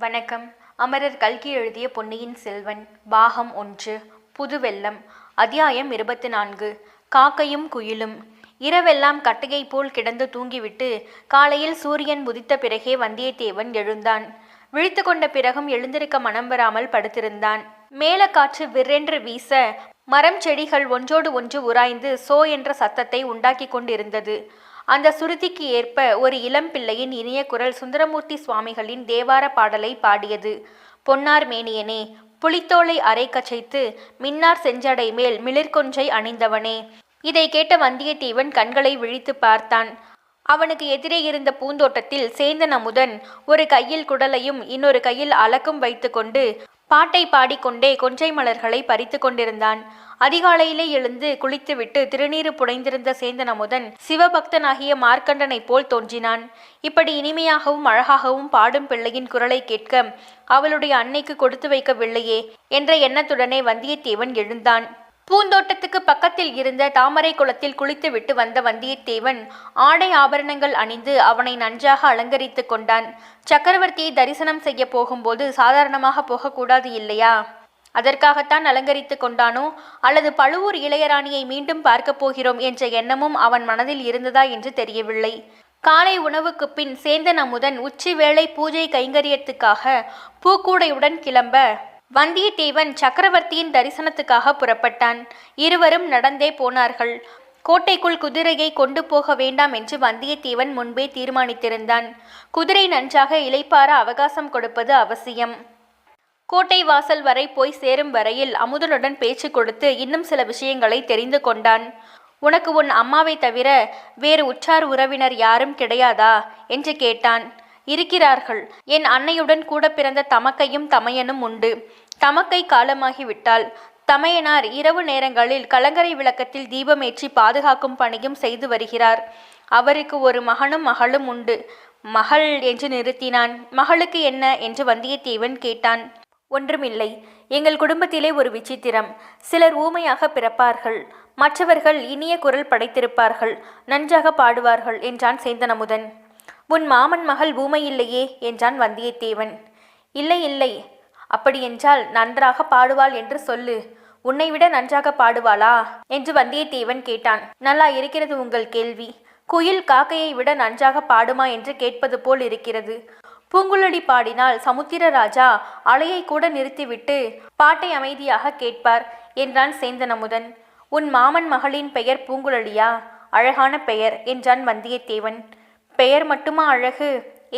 வணக்கம். அமரர் கல்கி எழுதிய பொன்னியின் செல்வன் பாகம் 1 புதுவெள்ளம். அத்தியாயம் 24. காக்கையும் குயிலும். இரவெல்லாம் கட்டையை போல் கிடந்து தூங்கிவிட்டு காலையில் சூரியன் உதித்த பிறகே வந்தியத்தேவன் எழுந்தான். விழித்து கொண்ட பிறகும் எழுந்திருக்க மனம் வராமல் படுத்திருந்தான். மேலக்காற்று விற்றென்று வீச மரம் செடிகள் ஒன்றோடு ஒன்று உராய்ந்து சோ என்ற சத்தத்தை உண்டாக்கி கொண்டிருந்தது. அந்த சுருதிக்கு ஏற்ப ஒரு இளம் பிள்ளையின் இனிய குரல் சுந்தரமூர்த்தி சுவாமிகளின் தேவார பாடலை பாடியது. பொன்னார் மேனியனே, புலித்தோலை அரை கச்சைத்து மின்னார் செஞ்சடை மேல் மிளிர்கொன்றை அணிந்தவனே. இதை கேட்ட வந்தியத்தேவன் கண்களை விழித்து பார்த்தான். அவனுக்கு எதிரே இருந்த பூந்தோட்டத்தில் சேந்தன் அமுதன் ஒரு கையில் குடலையும் இன்னொரு கையில் அலக்கும் வைத்து கொண்டு பாட்டை பாடிக்கொண்டே கொன்றை மலர்களை பறித்து கொண்டிருந்தான். அதிகாலையிலே எழுந்து குளித்துவிட்டு திருநீறு புனைந்திருந்த சேந்தன் அமுதன் சிவபக்தனாகிய மார்க்கண்டனை போல் தோன்றினான். இப்படி இனிமையாகவும் அழகாகவும் பாடும் பிள்ளையின் குரலை கேட்க அவளுடைய அன்னைக்கு கொடுத்து வைக்கவில்லையே என்ற எண்ணத்துடனே வந்தியத்தேவன் எழுந்தான். பூந்தோட்டத்துக்கு பக்கத்தில் இருந்த தாமரை குளத்தில் குளித்துவிட்டு வந்த வந்தியத்தேவன் ஆடை ஆபரணங்கள் அணிந்து அவனை நன்றாக அலங்கரித்து கொண்டான். சக்கரவர்த்தியை தரிசனம் செய்ய போகும்போது சாதாரணமாக போகக்கூடாது இல்லையா? அதற்காகத்தான் அலங்கரித்து கொண்டானோ, அல்லது பழுவூர் இளையராணியை மீண்டும் பார்க்க போகிறோம் என்ற எண்ணமும் அவன் மனதில் இருந்ததா என்று தெரியவில்லை. காலை உணவுக்கு பின் சேந்தன் அமுதன் உச்சி வேளை பூஜை கைங்கரியத்துக்காக பூக்கூடையுடன் கிளம்ப வந்தியத்தேவன் சக்கரவர்த்தியின் தரிசனத்துக்காக புறப்பட்டான். இருவரும் நடந்தே போனார்கள். கோட்டைக்குள் குதிரையை கொண்டு போக வேண்டாம் என்று வந்தியத்தேவன் முன்பே தீர்மானித்திருந்தான். குதிரை நன்றாக இளைப்பாற அவகாசம் கொடுப்பது அவசியம். கோட்டை வாசல் வரை போய் சேரும் வரையில் அமுதனுடன் பேச்சு கொடுத்து இன்னும் சில விஷயங்களை தெரிந்து கொண்டான். உனக்கு உன் அம்மாவை தவிர வேறு உற்றார் உறவினர் யாரும் கிடையாதா என்று கேட்டான். இருக்கிறார்கள். என் அன்னையுடன் கூட பிறந்த தமக்கையும் தமையனும் உண்டு. தமக்கை காலமாகிவிட்டாள். தமையனார் இரவு நேரங்களில் கலங்கரை விளக்கத்தில் தீபமேற்றி பாதுகாக்கும் பணியும் செய்து வருகிறார். அவருக்கு ஒரு மகனும் மகளும் உண்டு. மகள் என்று நிறுத்தினான். மகளுக்கு என்ன என்று வந்தியத்தேவன் கேட்டான். ஒன்றுமில்லை. எங்கள் குடும்பத்திலே ஒரு விசித்திரம். சிலர் ஊமையாக பிறப்பார்கள், மற்றவர்கள் இனிய குரல் படைத்திருப்பார்கள், நன்றாக பாடுவார்கள் என்றான் சேந்தன் அமுதன். உன் மாமன் மகள் ஊமை இல்லையே என்றான் வந்தியத்தேவன். இல்லை இல்லை, அப்படியென்றால் நன்றாக பாடுவாள் என்று சொல்லு. உன்னை விட நன்றாக பாடுவாளா என்று வந்தியத்தேவன் கேட்டான். நல்லா இருக்கிறது உங்கள் கேள்வி. குயில் காக்கையை விட நன்றாக பாடுமா என்று கேட்பது போல் இருக்கிறது. பூங்குழலி பாடினால் சமுத்திரராஜா அலையை கூட நிறுத்திவிட்டு பாட்டை அமைதியாக கேட்பார் என்றான் சேந்தன் அமுதன். உன் மாமன் மகளின் பெயர் பூங்குழலியா? அழகான பெயர் என்றான் வந்தியத்தேவன். பெயர் மட்டுமா அழகு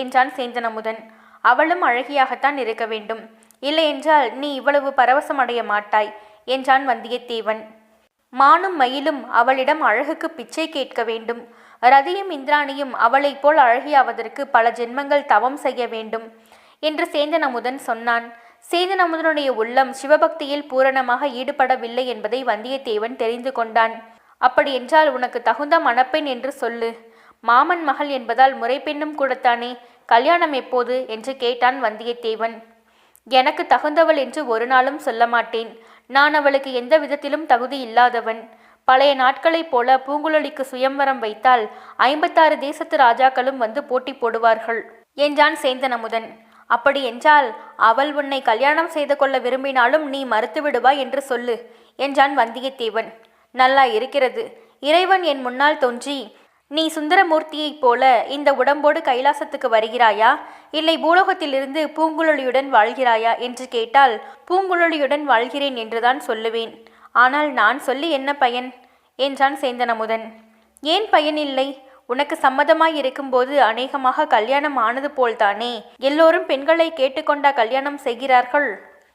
என்றான் சேந்தன் அமுதன். அவளும் அழகியாகத்தான் இருக்க வேண்டும். இல்லையென்றால் நீ இவ்வளவு பரவசமடைய மாட்டாய் என்றான் வந்தியத்தேவன். மானும் மயிலும் அவளிடம் அழகுக்கு பிச்சை கேட்க வேண்டும். ரதியும் இந்திராணியும் அவளை போல் அழகியாவதற்கு பல ஜென்மங்கள் தவம் செய்ய வேண்டும் என்று சேந்தன் அமுதன் சொன்னான். சேந்தன் அமுதனுடைய உள்ளம் சிவபக்தியில் பூரணமாக ஈடுபடவில்லை என்பதை வந்தியத்தேவன் தெரிந்து கொண்டான். அப்படியென்றால் உனக்கு தகுந்த மணப்பெண் என்று சொல்லு. மாமன் மகள் என்பதால் முறைப்பெண்ணும் கூடத்தானே. கல்யாணம் எப்போது என்று கேட்டான் வந்தியத்தேவன். எனக்கு தகுந்தவள் என்று ஒரு நாளும் சொல்ல மாட்டேன். நான் அவளுக்கு எந்த விதத்திலும் தகுதி இல்லாதவன். பழைய நாட்களைப் போல பூங்குழலிக்கு சுயம்வரம் வைத்தால் 56 தேசத்து ராஜாக்களும் வந்து போட்டி போடுவார்கள் என்றான் சேந்தன் அமுதன். அப்படி என்றால் அவள் உன்னை கல்யாணம் செய்து கொள்ள விரும்பினாலும் நீ மறுத்து விடுவாய் என்று சொல்லு என்றான் வந்தியத்தேவன். நல்லா இருக்கிறது. இறைவன் என் முன்னால் தோன்றி நீ சுந்தரமூர்த்தியைப் போல இந்த உடம்போடு கைலாசத்துக்கு வருகிறாயா, இல்லை பூலோகத்திலிருந்து பூங்குழலியுடன் வாழ்கிறாயா என்று கேட்டால் பூங்குழலியுடன் வாழ்கிறேன் என்றுதான் சொல்லுவேன். ஆனால் நான் சொல்லி என்ன பயன் என்றான் சேந்தன் அமுதன். ஏன் பயன் இல்லை? உனக்கு சம்மதமாய் இருக்கும்போது அநேகமாக கல்யாணம் ஆனது போல்தானே. எல்லோரும் பெண்களை கேட்டுக்கொண்டா கல்யாணம் செய்கிறார்கள்?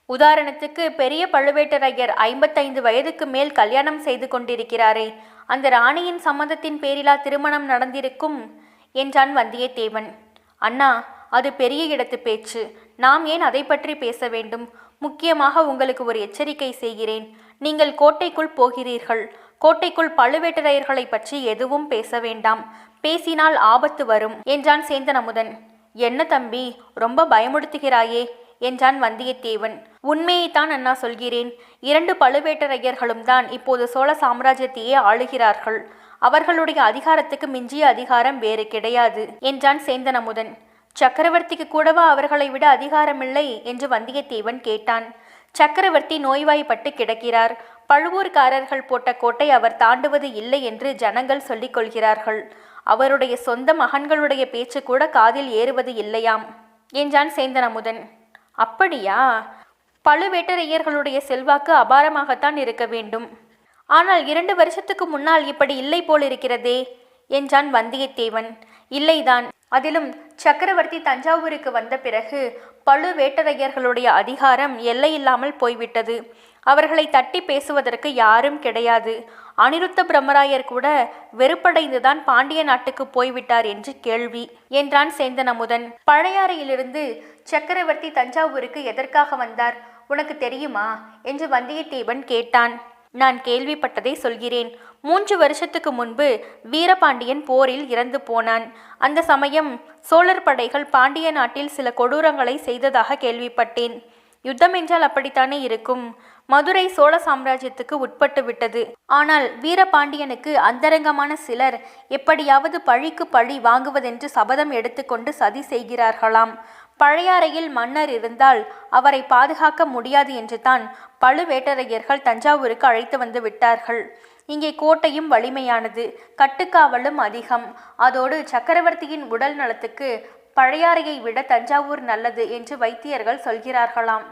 உதாரணத்துக்கு பெரிய பழுவேட்டரையர் 55 வயதுக்கு மேல் கல்யாணம் செய்து கொண்டிருக்கிறாரே, அந்த ராணியின் சம்மதத்தின் பேரிலா திருமணம் நடந்திருக்கும் என்றான் வந்தியத்தேவன். அண்ணா, அது பெரிய இடத்து பேச்சு. நாம் ஏன் அதை பற்றி பேச வேண்டும்? முக்கியமாக உங்களுக்கு ஒரு எச்சரிக்கை செய்கிறேன். நீங்கள் கோட்டைக்குள் போகிறீர்கள். கோட்டைக்குள் பழுவேட்டரையர்களை பற்றி எதுவும் பேச வேண்டாம். பேசினால் ஆபத்து வரும் என்றான் சேந்தன் அமுதன். என்ன தம்பி, ரொம்ப பயமுடுத்துகிறாயே என்றான் வந்தியத்தேவன். உண்மையைத்தான் அண்ணா சொல்கிறேன். 2 பழுவேட்டரையர்களும் தான் இப்போது சோழ சாம்ராஜ்யத்தையே ஆளுகிறார்கள். அவர்களுடைய அதிகாரத்துக்கு மிஞ்சிய அதிகாரம் வேறு கிடையாது என்றான் சேந்தன் அமுதன். சக்கரவர்த்திக்கு கூடவா அவர்களை விட அதிகாரமில்லை என்று வந்தியத்தேவன் கேட்டான். சக்கரவர்த்தி நோய்வாய்ப்பட்டு கிடக்கிறார். பழுவூர்காரர்கள் போட்ட கோட்டை அவர் தாண்டுவது இல்லை என்று ஜனங்கள் சொல்லிக் கொள்கிறார்கள். அவருடைய சொந்த மகன்களுடைய பேச்சு கூட காதில் ஏறுவது இல்லையாம் என்றான் சேந்தன் அமுதன். அப்படியா? பழுவேட்டரையர்களுடைய செல்வாக்கு அபாரமாகத்தான் இருக்க வேண்டும். ஆனால் 2 வருஷத்துக்கு முன்னால் இப்படி இல்லை போலிருக்கிறதே என்றான் வந்தியத்தேவன். இல்லைதான். அதிலும் சக்கரவர்த்தி தஞ்சாவூருக்கு வந்த பிறகு பழுவேட்டரையர்களுடைய அதிகாரம் எல்லையில்லாமல் போய்விட்டது. அவர்களை தட்டி பேசுவதற்கு யாரும் கிடையாது. அனிருத்த பிரம்மராயர் கூட வெறுப்படைந்துதான் பாண்டிய நாட்டுக்கு போய்விட்டார் என்று கேள்வி என்றான் சேந்தன் அமுதன். பழையாறையிலிருந்து சக்கரவர்த்தி தஞ்சாவூருக்கு எதற்காக வந்தார் உனக்கு தெரியுமா என்று வந்தியத்தேவன் கேட்டான். நான் கேள்விப்பட்டதை சொல்கிறேன். 3 வருஷத்துக்கு முன்பு வீரபாண்டியன் போரில் இறந்து போனான். அந்த சமயம் சோழர் படைகள் பாண்டிய நாட்டில் சில கொடூரங்களை செய்ததாக கேள்விப்பட்டேன். யுத்தம் என்றால் அப்படித்தானே இருக்கும். மதுரை சோழ சாம்ராஜ்யத்துக்கு உட்பட்டு விட்டது. ஆனால் வீரபாண்டியனுக்கு அந்தரங்கமான சிலர் எப்படியாவது பழிக்கு பழி வாங்குவதென்று சபதம் எடுத்துக்கொண்டு சதி செய்கிறார்களாம். பழையாறையில் மன்னர் இருந்தால் அவரை பாதுகாக்க முடியாது என்று தான் பழுவேட்டரையர்கள் தஞ்சாவூருக்கு அழைத்து வந்து விட்டார்கள். இங்கே கோட்டையும் வலிமையானது, கட்டுக்காவலும் அதிகம். அதோடு சக்கரவர்த்தியின் உடல் நலத்துக்கு பழையாறையை விட தஞ்சாவூர் நல்லது என்று வைத்தியர்கள் சொல்கிறார்களாம்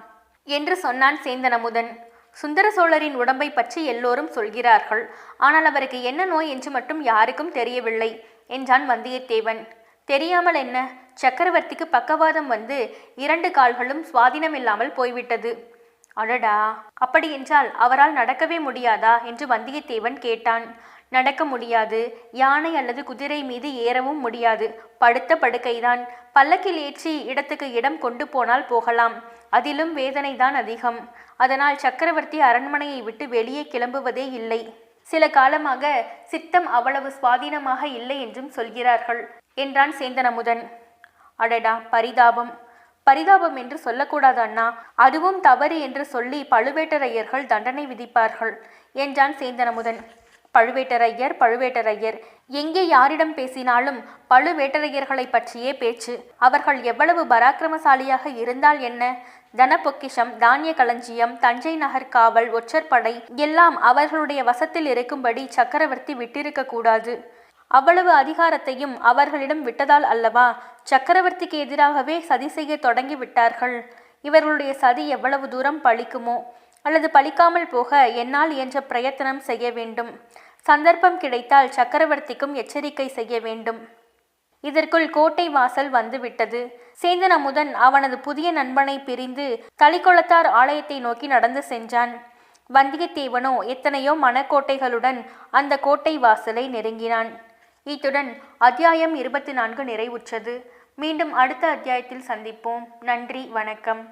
என்று சொன்னான் சேந்தன் அமுதன். சுந்தர சோழரின் உடம்பை பற்றி எல்லோரும் சொல்கிறார்கள். ஆனால் அவருக்கு என்ன நோய் என்று மட்டும் யாருக்கும் தெரியவில்லை என்றான் வந்தியத்தேவன். தெரியாமல் என்ன? சக்கரவர்த்திக்கு பக்கவாதம் வந்து 2 கால்களும் சுவாதீனமில்லாமல் போய்விட்டது. அடடா, அப்படி என்றால் அவரால் நடக்கவே முடியாதா என்று வந்தியத்தேவன் கேட்டான். நடக்க முடியாது. யானை அல்லது குதிரை மீது ஏறவும் முடியாது. படுத்த படுக்கைதான். பல்லக்கில் ஏற்றி இடத்துக்கு இடம் கொண்டு போனால் போகலாம். அதிலும் வேதனைதான் அதிகம். அதனால் சக்கரவர்த்தி அரண்மனையை விட்டு வெளியே கிளம்புவதே இல்லை. சில காலமாக சித்தம் அவ்வளவு சுவாதீனமாக இல்லை என்றும் சொல்கிறார்கள் என்றான் சேந்தன் அமுதன். அடடா, பரிதாபம். பரிதாபம் என்று சொல்லக்கூடாது அண்ணா. அதுவும் தவறு என்று சொல்லி பழுவேட்டரையர்கள் தண்டனை விதிப்பார்கள் என்றான் சேந்தன் அமுதன். பழுவேட்டரையர் பழுவேட்டரையர் எங்கே யாரிடம் பேசினாலும் பழுவேட்டரையர்களை பற்றியே பேச்சு. அவர்கள் எவ்வளவு பராக்கிரமசாலியாக இருந்தால் என்ன? தன பொக்கிஷம், தானிய களஞ்சியம், தஞ்சை நகர் காவல், ஒற்றற்படை எல்லாம் அவர்களுடைய வசத்தில் இருக்கும்படி சக்கரவர்த்தி விட்டிருக்க கூடாது. அவ்வளவு அதிகாரத்தையும் அவர்களிடம் விட்டதால் அல்லவா சக்கரவர்த்திக்கு எதிராகவே சதி செய்ய தொடங்கி விட்டார்கள். இவர்களுடைய சதி எவ்வளவு தூரம் பலிக்குமோ அல்லது பலிக்காமல் போக என்னால் இயன்ற பிரயத்தனம் செய்ய வேண்டும். சந்தர்ப்பம் கிடைத்தால் சக்கரவர்த்திக்கும் எச்சரிக்கை செய்ய வேண்டும். இதற்குள் கோட்டை வாசல் வந்துவிட்டது. சேந்தன் அமுதன் அவனது புதிய நண்பனை பிரிந்து தளிக்குளத்தார் ஆலயத்தை நோக்கி நடந்து சென்றான். வந்தியத்தேவனோ எத்தனையோ மணக்கோட்டைகளுடன் அந்த கோட்டை வாசலை நெருங்கினான். இத்துடன் அத்தியாயம் 24 நிறைவுற்றது. மீண்டும் அடுத்த அத்தியாயத்தில் சந்திப்போம். நன்றி, வணக்கம்.